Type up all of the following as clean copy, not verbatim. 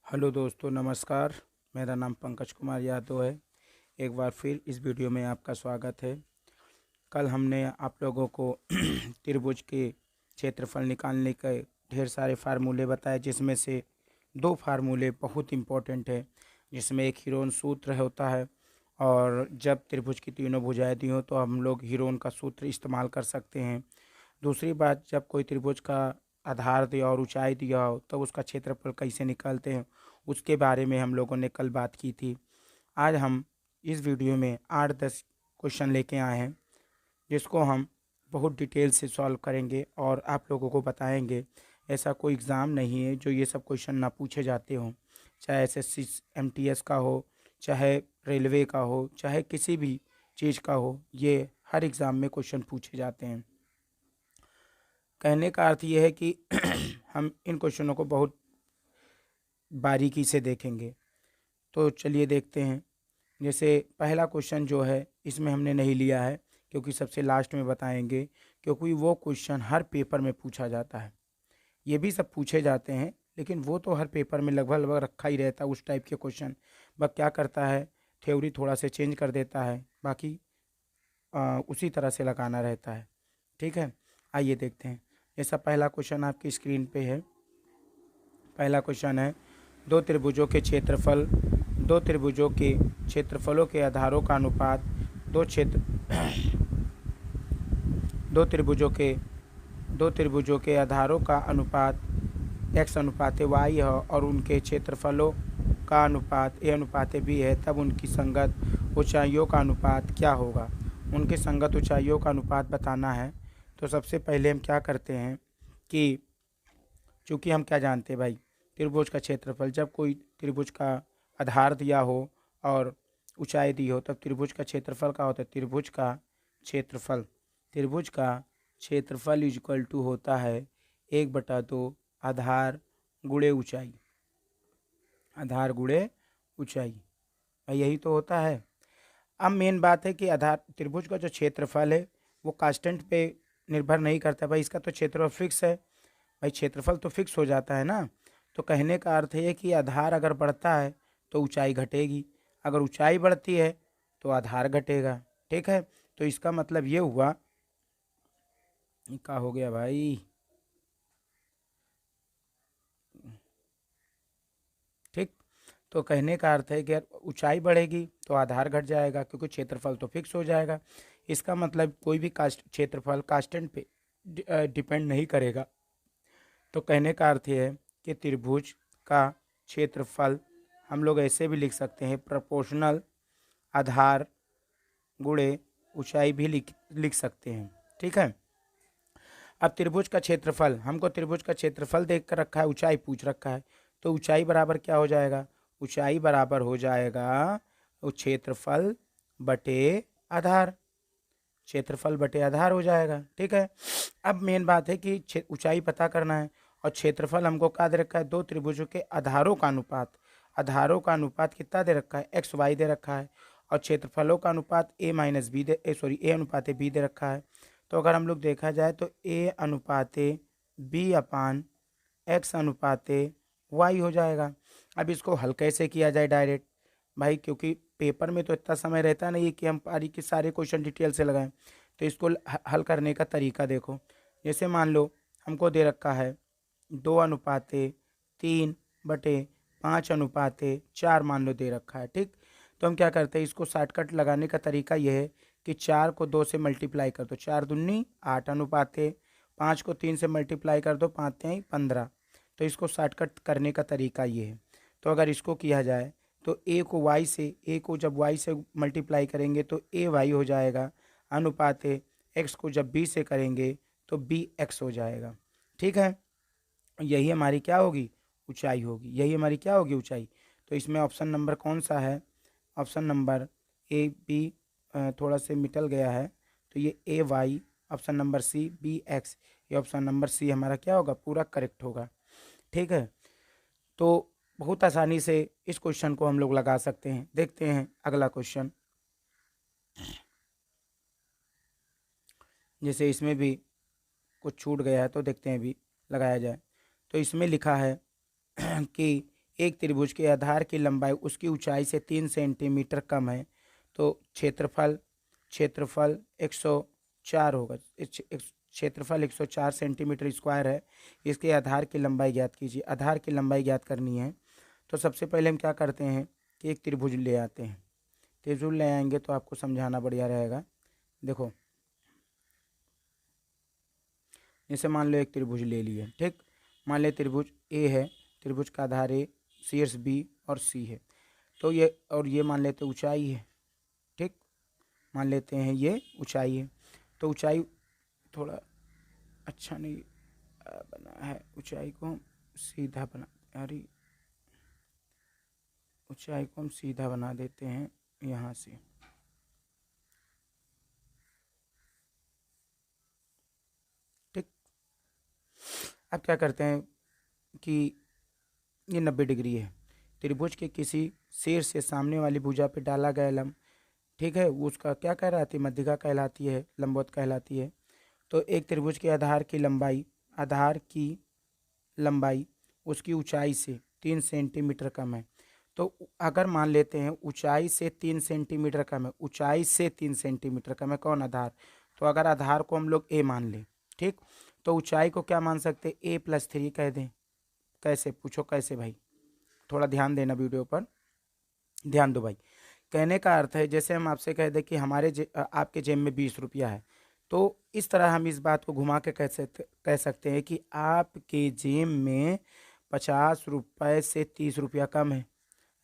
Hello दोस्तों, नमस्कार। मेरा नाम पंकज कुमार यादव है। एक बार फिर इस वीडियो में आपका स्वागत है। कल हमने आप लोगों को त्रिभुज के क्षेत्रफल निकालने के ढेर सारे फार्मूले बताए, जिसमें से दो फार्मूले बहुत इम्पोर्टेंट है। जिसमें एक हीरोन सूत्र होता है, और जब त्रिभुज की तीनों भुजाएं दी हों तो हम लोग हीरोन का सूत्र इस्तेमाल कर सकते हैं। दूसरी बात, जब कोई त्रिभुज का आधार दिया और ऊंचाई दिया हो तब उसका क्षेत्रफल कैसे निकालते हैं, उसके बारे में हम लोगों ने कल बात की थी। आज हम इस वीडियो में 8-10 क्वेश्चन लेके आए हैं, जिसको हम बहुत डिटेल से सॉल्व करेंगे और आप लोगों को बताएंगे। ऐसा कोई एग्ज़ाम नहीं है जो ये सब क्वेश्चन ना पूछे जाते हों, चाहे एसएससी एमटीएस का हो, चाहे रेलवे का हो, चाहे किसी भी चीज़ का हो। ये हर एग्ज़ाम में क्वेश्चन पूछे जाते हैं। कहने का अर्थ ये है कि हम इन क्वेश्चनों को बहुत बारीकी से देखेंगे। तो चलिए देखते हैं। जैसे पहला क्वेश्चन जो है, इसमें हमने नहीं लिया है क्योंकि सबसे लास्ट में बताएंगे, क्योंकि वो क्वेश्चन हर पेपर में पूछा जाता है। ये भी सब पूछे जाते हैं, लेकिन वो तो हर पेपर में लगभग लगभग रखा ही रहता है उस टाइप के क्वेश्चन। बस क्या करता है, थ्योरी थोड़ा से चेंज कर देता है, बाकी उसी तरह से लगाना रहता है। ठीक है, आइए देखते हैं। जैसा पहला क्वेश्चन आपकी स्क्रीन पे है। पहला क्वेश्चन है, दो त्रिभुजों के क्षेत्रफल दो त्रिभुजों के क्षेत्रफलों के आधारों का अनुपात दो क्षेत्र दो त्रिभुजों के दो त्रिभुजों के आधारों का अनुपात x अनुपात y है और उनके क्षेत्रफलों का अनुपात a अनुपात b है, तब उनकी संगत ऊंचाइयों का अनुपात क्या होगा। उनके संगत ऊंचाइयों का अनुपात बताना है। तो सबसे पहले हम क्या करते हैं कि चूँकि हम क्या जानते हैं भाई, त्रिभुज का क्षेत्रफल, जब कोई त्रिभुज का आधार दिया हो और ऊंचाई दी हो, तब त्रिभुज का क्षेत्रफल क्या होता है। त्रिभुज का क्षेत्रफल इक्वल टू होता है 1/2 आधार गुणे ऊंचाई। आधार गुणे ऊंचाई, भाई यही तो होता है। अब मेन बात है कि आधार त्रिभुज का जो क्षेत्रफल है वो कांस्टेंट पे निर्भर नहीं करता भाई, इसका तो क्षेत्रफल फिक्स है। भाई क्षेत्रफल तो फिक्स हो जाता है ना। तो कहने का अर्थ है कि आधार अगर बढ़ता है तो ऊंचाई घटेगी, अगर ऊंचाई बढ़ती है तो आधार घटेगा। ठीक है, तो इसका मतलब ये हुआ, क्या हो गया भाई। ठीक, तो कहने का अर्थ है कि ऊंचाई बढ़ेगी तो आधार घट जाएगा, क्योंकि क्षेत्रफल तो फिक्स हो जाएगा। इसका मतलब कोई भी कास्ट क्षेत्रफल कांस्टेंट पे डिपेंड नहीं करेगा। तो कहने का अर्थ ये है कि त्रिभुज का क्षेत्रफल हम लोग ऐसे भी लिख सकते हैं, प्रोपोर्शनल आधार गुणे ऊंचाई भी लिख सकते हैं। ठीक है, अब त्रिभुज का क्षेत्रफल, हमको त्रिभुज का क्षेत्रफल देख कर रखा है, ऊंचाई पूछ रखा है, तो ऊंचाई बराबर क्या हो जाएगा। ऊंचाई बराबर हो जाएगा क्षेत्रफल बटे आधार। क्षेत्रफल बटे आधार हो जाएगा। ठीक है, अब मेन बात है कि ऊंचाई पता करना है और क्षेत्रफल हमको क्या दे रखा है, दो त्रिभुजों के आधारों का अनुपात। आधारों का अनुपात कितना दे रखा है, एक्स वाई दे रखा है, और क्षेत्रफलों का अनुपात ए अनुपात बी दे रखा है। तो अगर हम लोग देखा जाए तो ए अनुपात बी अपान एक्स अनुपात वाई हो जाएगा। अब इसको हल कैसे किया जाए डायरेक्ट भाई, क्योंकि पेपर में तो इतना समय रहता नहीं है कि हम पारी के सारे क्वेश्चन डिटेल से लगाएं। तो इसको हल करने का तरीका देखो। जैसे मान लो हमको दे रखा है 2:3/5 मान लो दे रखा है। ठीक, तो हम क्या करते हैं, इसको शॉर्टकट लगाने का तरीका यह है कि 4 को 2 से मल्टीप्लाई कर दो, 4 दूनी 8 अनुपात 5 को 3 से मल्टीप्लाई कर दो, 5 3 15। तो इसको शॉर्टकट करने का तरीका ये है। तो अगर इसको किया जाए तो ए को जब वाई से मल्टीप्लाई करेंगे तो ए वाई हो जाएगा, अनुपात एक्स को जब बी से करेंगे तो बी एक्स हो जाएगा। ठीक है, यही हमारी क्या होगी, ऊंचाई होगी। यही हमारी क्या होगी, ऊंचाई। तो इसमें ऑप्शन नंबर कौन सा है, ऑप्शन नंबर ए बी थोड़ा से मिटल गया है, तो ये A Y, option number C B X, ये ऑप्शन नंबर सी हमारा क्या होगा, पूरा करेक्ट होगा। ठीक है, तो बहुत आसानी से इस क्वेश्चन को हम लोग लगा सकते हैं। देखते हैं अगला क्वेश्चन। जैसे इसमें भी कुछ छूट गया है तो देखते हैं भी लगाया जाए। तो इसमें लिखा है कि एक त्रिभुज के आधार की लंबाई उसकी ऊंचाई से 3 सेंटीमीटर कम है तो क्षेत्रफल 104 होगा। क्षेत्रफल 104 सेंटीमीटर स्क्वायर है। इसके आधार की लंबाई ज्ञात कीजिए। आधार की लंबाई ज्ञात करनी है तो सबसे पहले हम क्या करते हैं कि एक त्रिभुज ले आते हैं। त्रिभुज ले आएंगे तो आपको समझाना बढ़िया रहेगा। देखो, जैसे मान लो एक त्रिभुज ले लिए, ठीक। मान ले त्रिभुज ए है, त्रिभुज का आधार ए, शीर्ष बी और सी है। तो ये मान लेते ऊंचाई है, ठीक। मान लेते हैं ये ऊंचाई है। तो ऊंचाई थोड़ा अच्छा नहीं बना है, ऊंचाई को हम सीधा बना, अरे ऊंचाई को हम सीधा बना देते हैं यहाँ से। ठीक। अब क्या करते हैं कि ये 90 डिग्री है। त्रिभुज के किसी शीर्ष से सामने वाली भुजा पे डाला गया लंब, ठीक है, उसका क्या कहलाती है, मध्यिका कहलाती है, लंबवत कहलाती है। तो एक त्रिभुज के आधार की लंबाई उसकी ऊंचाई से 3 सेंटीमीटर कम है। तो अगर मान लेते हैं ऊंचाई से 3 सेंटीमीटर कम है, ऊंचाई से 3 सेंटीमीटर कम है कौन, आधार। तो अगर आधार को हम लोग ए मान लें, ठीक, तो ऊंचाई को क्या मान सकते, a+3 कह दें। कैसे, पूछो कैसे भाई, थोड़ा ध्यान देना वीडियो पर, ध्यान दो भाई। कहने का अर्थ है जैसे हम आपसे कह दें कि आपके जेब में 20 रुपया है, तो इस तरह हम इस बात को घुमा के कह सकते हैं कि आपके जेब में 50 रुपये से 30 रुपया कम है।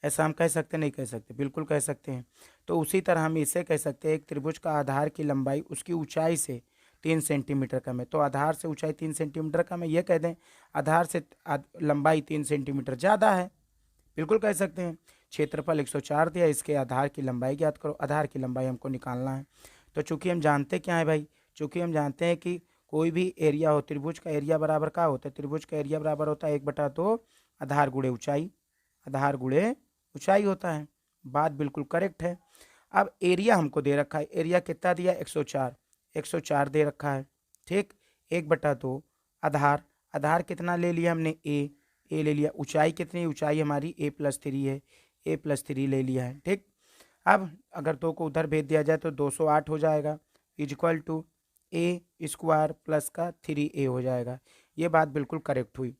ऐसा हम कह सकते नहीं कह सकते, बिल्कुल कह सकते हैं। तो उसी तरह हम इसे कह सकते हैं एक त्रिभुज का आधार की लंबाई उसकी ऊंचाई से 3 सेंटीमीटर कम है। तो आधार से ऊंचाई 3 सेंटीमीटर कम है, ये कह दें आधार से लंबाई 3 सेंटीमीटर ज़्यादा है, बिल्कुल कह सकते हैं। क्षेत्रफल 104 दिया, इसके आधार की लंबाई ज्ञात करो। आधार की लंबाई हमको निकालना है। तो चूंकि हम जानते क्या है भाई, चूंकि हम जानते हैं कि कोई भी एरिया हो, त्रिभुज का एरिया बराबर क्या होता है, त्रिभुज का एरिया बराबर होता है 1/2 आधार गुणे ऊंचाई, आधार गुणे ऊंचाई होता है। बात बिल्कुल करेक्ट है। अब एरिया हमको दे रखा है, एरिया कितना दिया, 104 दे रखा है, ठीक। 1/2 आधार कितना ले लिया हमने, ए ले लिया। ऊंचाई कितनी, ऊंचाई हमारी a+3 है, a+3 ले लिया है, ठीक। अब अगर 2 को उधर भेज दिया जाए तो 208 हो जाएगा, इक्वल टू a² प्लस का 3a हो जाएगा। ये बात बिल्कुल करेक्ट हुई।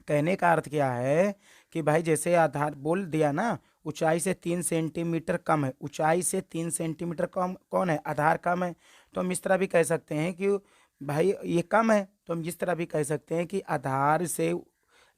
कहने का अर्थ क्या है कि भाई जैसे आधार बोल दिया ना, ऊंचाई से 3 सेंटीमीटर कम है, ऊंचाई से 3 सेंटीमीटर कम कौन है, आधार कम है। तो हम इस तरह भी कह सकते हैं कि भाई ये कम है, तो हम इस तरह भी कह सकते हैं कि आधार से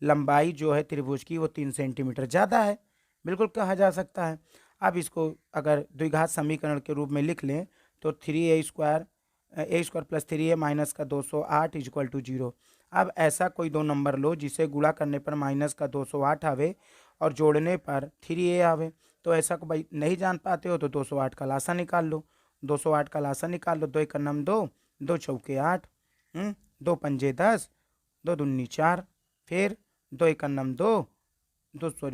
लंबाई जो है त्रिभुज की वो 3 सेंटीमीटर ज़्यादा है, बिल्कुल कहा जा सकता है। अब इसको अगर द्विघात समीकरण के रूप में लिख लें तो 3a² प्लस 3a माइनस का 208 इक्वल टू 0। अब ऐसा कोई दो नंबर लो जिसे गुणा करने पर माइनस का 208 आवे और जोड़ने पर 3a आवे। तो ऐसा को भाई नहीं जान पाते हो तो 208 का लासा निकाल लो, 208 का लासा निकाल लो। 2 × 2 = 2, 2 × 8, 2 × 10, 2 दूनी 4, फिर 2 × 2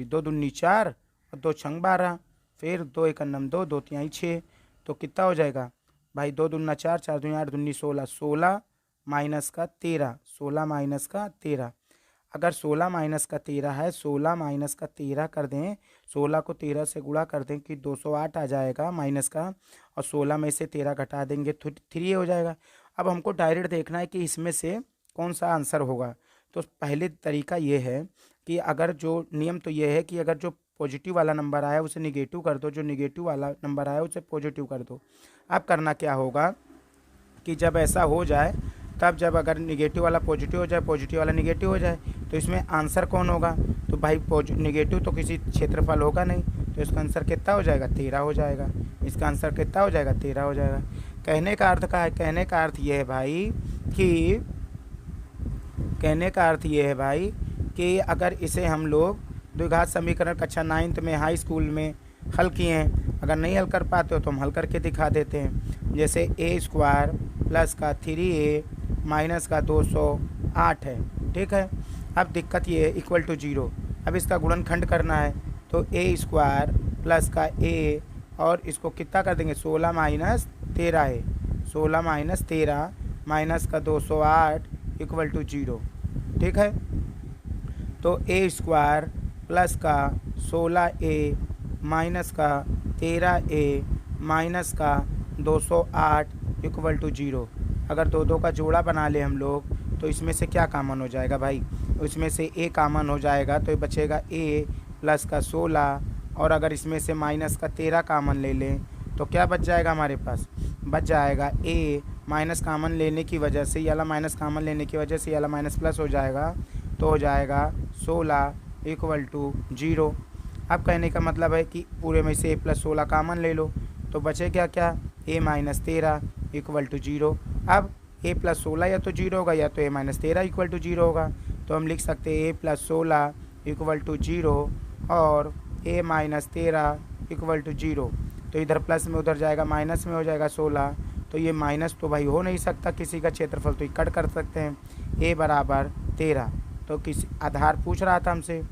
2 दूनी 4 और 2 × 12, फिर 2 × 2 2 × 6। तो कितना हो जाएगा भाई, 2 दूना 4, 4 दूनी 8, दूनी 16, 16 माइनस का 13, 16 माइनस का 13। अगर 16 माइनस का 13 है, 16 माइनस का 13 कर दें, 16 को 13 से गुणा कर दें कि 208 आ जाएगा माइनस का, और 16 में से 13 घटा देंगे तो 3 हो जाएगा। अब हमको डायरेक्ट देखना है कि इसमें से कौन सा आंसर होगा। तो पहले तरीका ये है कि अगर जो नियम तो ये है कि अगर जो पॉजिटिव वाला नंबर आया उसे निगेटिव कर दो, जो निगेटिव वाला नंबर आया उसे पॉजिटिव कर दो। अब करना क्या होगा कि जब ऐसा हो जाए तब जब अगर निगेटिव वाला पॉजिटिव हो जाए, पॉजिटिव वाला निगेटिव हो जाए, तो इसमें आंसर कौन होगा, तो भाई निगेटिव तो किसी क्षेत्रफल होगा नहीं, तो इसका आंसर कितना हो जाएगा, 13 हो जाएगा। इसका आंसर कितना हो जाएगा, 13 हो जाएगा। कहने का अर्थ क्या है, कहने का अर्थ ये है भाई कि कि अगर इसे हम लोग द्विघात समीकरण कक्षा 9th में हाई स्कूल में हल किए हैं, अगर नहीं हल कर पाते हो तो हम हल करके दिखा देते हैं। जैसे a² प्लस का 3a माइनस का 208 है, ठीक है। अब दिक्कत ये है इक्वल टू 0। अब इसका गुणनखंड करना है तो a² प्लस का a और इसको कितना कर देंगे, 16 माइनस 13 है, 16 माइनस 13 माइनस का 208 इक्वल टू 0, ठीक है। तो a² प्लस का 16a माइनस का 13a माइनस का 208 इक्वल टू 0। अगर दो दो का जोड़ा बना ले हम लोग तो इसमें से क्या कॉमन हो जाएगा भाई, इसमें से a कॉमन हो जाएगा तो ये बचेगा a प्लस का 16, और अगर इसमें से माइनस का 13 कॉमन ले लें तो क्या बच जाएगा हमारे पास, बच जाएगा a माइनस कॉमन लेने की वजह से, ये वाला माइनस कॉमन लेने की वजह से ये वाला माइनस प्लस हो जाएगा, तो हो जाएगा 16 इक्वल टू 0। अब कहने का मतलब है कि पूरे में से a प्लस 16 कॉमन ले लो तो बचे क्या क्या, a माइनस 13 इक्वल टू 0। अब a प्लस 16 या तो 0 होगा या तो a माइनस 13 इक्वल टू 0 होगा, तो हम लिख सकते हैं a प्लस 16 इक्वल टू 0 और a माइनस 13 इक्वल टू 0। तो इधर प्लस में उधर जाएगा माइनस में हो जाएगा 16, तो ये माइनस तो भाई हो नहीं सकता किसी का क्षेत्रफल, तो कट कर सकते हैं, a बराबर 13। तो किसी आधार पूछ रहा था हमसे,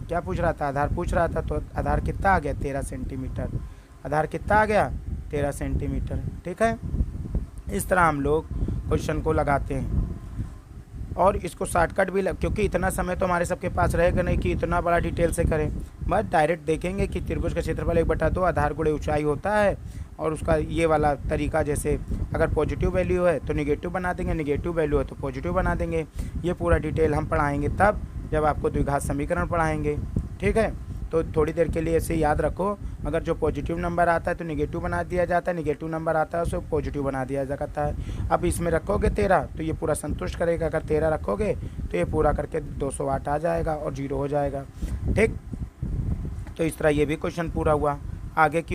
क्या पूछ रहा था, आधार पूछ रहा था, तो आधार कितना आ गया 13 सेंटीमीटर, आधार कितना आ गया 13 सेंटीमीटर। ठीक है, इस तरह हम लोग क्वेश्चन को लगाते हैं और इसको शॉर्टकट भी क्योंकि इतना समय तो हमारे सबके पास रहेगा नहीं कि इतना बड़ा डिटेल से करें, बस डायरेक्ट देखेंगे कि त्रिभुज का क्षेत्रफल 1/2 आधार गुणे ऊंचाई होता है, और उसका ये वाला तरीका, जैसे अगर पॉजिटिव वैल्यू है तो निगेटिव बना देंगे, निगेटिव वैल्यू है तो पॉजिटिव बना देंगे। ये पूरा डिटेल हम पढ़ाएंगे तब जब आपको द्विघात समीकरण पढ़ाएंगे। ठीक है, तो थोड़ी देर के लिए ऐसे याद रखो, अगर जो पॉजिटिव नंबर आता है तो निगेटिव बना दिया जाता है, निगेटिव नंबर आता है उसे पॉजिटिव बना दिया जाता है। अब इसमें रखोगे 13 तो ये पूरा संतुष्ट करेगा, अगर 13 रखोगे तो ये पूरा करके 208 आ जाएगा और 0 हो जाएगा। ठीक, तो इस तरह ये भी क्वेश्चन पूरा हुआ। आगे की